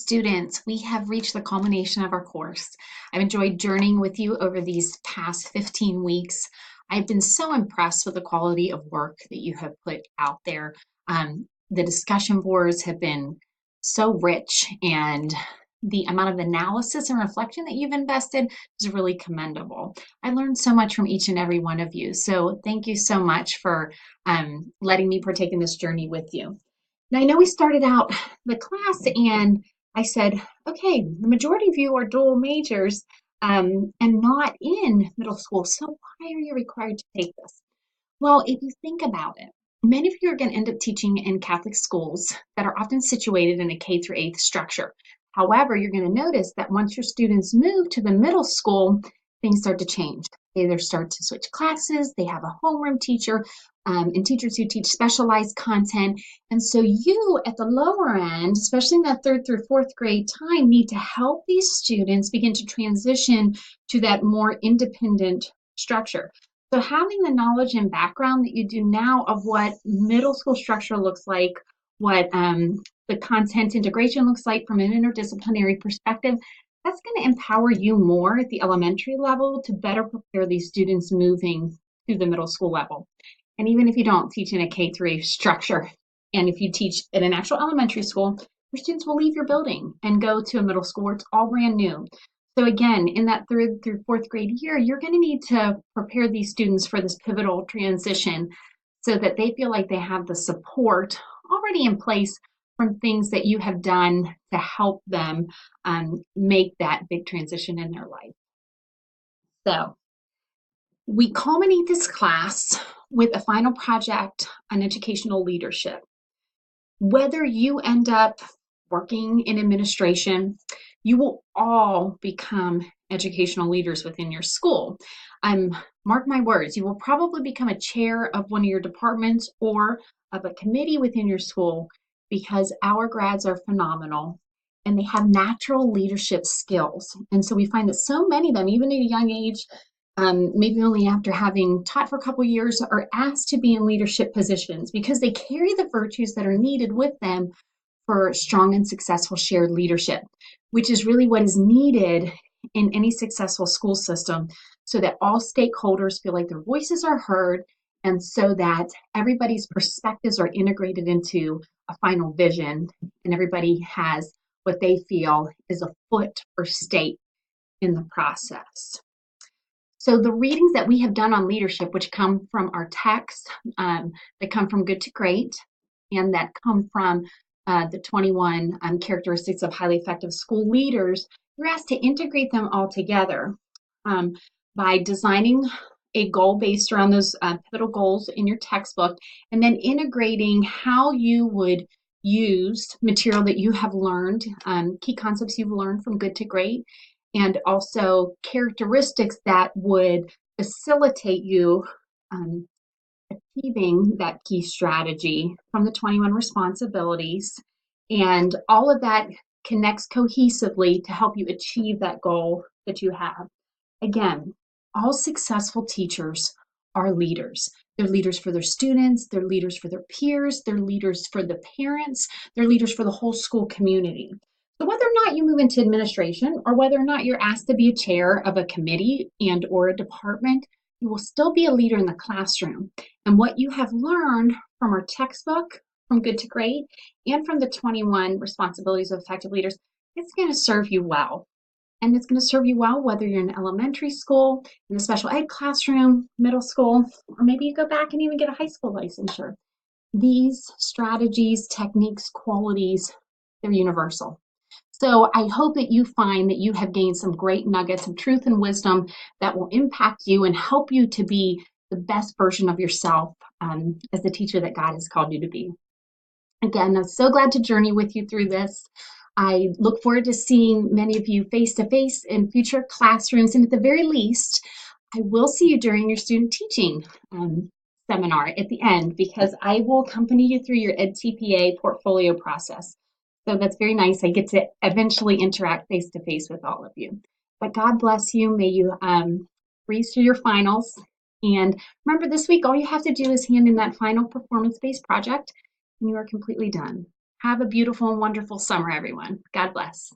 students, we have reached the culmination of our course. I've enjoyed journeying with you over these past 15 weeks. I've been so impressed with the quality of work that you have put out there. The discussion boards have been so rich, and the amount of analysis and reflection that you've invested is really commendable. I learned so much from each and every one of you. So thank you so much for letting me partake in this journey with you. Now, I know we started out the class and I said, okay, the majority of you are dual majors and not in middle school. So why are you required to take this? Well, if you think about it, many of you are going to end up teaching in Catholic schools that are often situated in a K through 8th structure. However, you're going to notice that once your students move to the middle school, things start to change. They either start to switch classes, they have a homeroom teacher, and teachers who teach specialized content. And so you at the lower end, especially in that 3rd through 4th grade time, need to help these students begin to transition to that more independent structure. So having the knowledge and background that you do now of what middle school structure looks like, what the content integration looks like from an interdisciplinary perspective, that's going to empower you more at the elementary level to better prepare these students moving to the middle school level. And even if you don't teach in a K-8 structure, and if you teach at an actual elementary school, your students will leave your building and go to a middle school where it's all brand new. So again, in that 3rd through 4th grade year, you're going to need to prepare these students for this pivotal transition so that they feel like they have the support already in place from things that you have done to help them make that big transition in their life. So we culminate this class with a final project on educational leadership. Whether you end up working in administration, you will all become educational leaders within your school. Mark my words, you will probably become a chair of one of your departments or of a committee within your school because our grads are phenomenal and they have natural leadership skills. And so we find that so many of them, even at a young age, maybe only after having taught for a couple of years, are asked to be in leadership positions because they carry the virtues that are needed with them for strong and successful shared leadership, which is really what is needed in any successful school system so that all stakeholders feel like their voices are heard and so that everybody's perspectives are integrated into a final vision and everybody has what they feel is a foot or stake in the process. So the readings that we have done on leadership, which come from our text, that come from Good to Great, and that come from the 21 characteristics of highly effective school leaders, you're asked to integrate them all together by designing a goal based around those pivotal goals in your textbook, and then integrating how you would use material that you have learned, key concepts you've learned from Good to Great, and also characteristics that would facilitate you achieving that key strategy from the 21 responsibilities. And all of that connects cohesively to help you achieve that goal that you have. Again, all successful teachers are leaders. They're leaders for their students, they're leaders for their peers, they're leaders for the parents, they're leaders for the whole school community. So whether or not you move into administration or whether or not you're asked to be a chair of a committee and or a department, you will still be a leader in the classroom. And what you have learned from our textbook, from Good to Great, and from the 21 responsibilities of effective leaders, it's going to serve you well. And it's going to serve you well whether you're in elementary school, in the special ed classroom, middle school, or maybe you go back and even get a high school licensure. These strategies, techniques, qualities, they're universal. So I hope that you find that you have gained some great nuggets of truth and wisdom that will impact you and help you to be the best version of yourself as the teacher that God has called you to be. Again, I'm so glad to journey with you through this. I look forward to seeing many of you face-to-face in future classrooms, and at the very least, I will see you during your student teaching seminar at the end because I will accompany you through your EdTPA portfolio process. So that's very nice. I get to eventually interact face-to-face with all of you. But God bless you. May you breeze through your finals. And remember, this week, all you have to do is hand in that final performance-based project, and you are completely done. Have a beautiful and wonderful summer, everyone. God bless.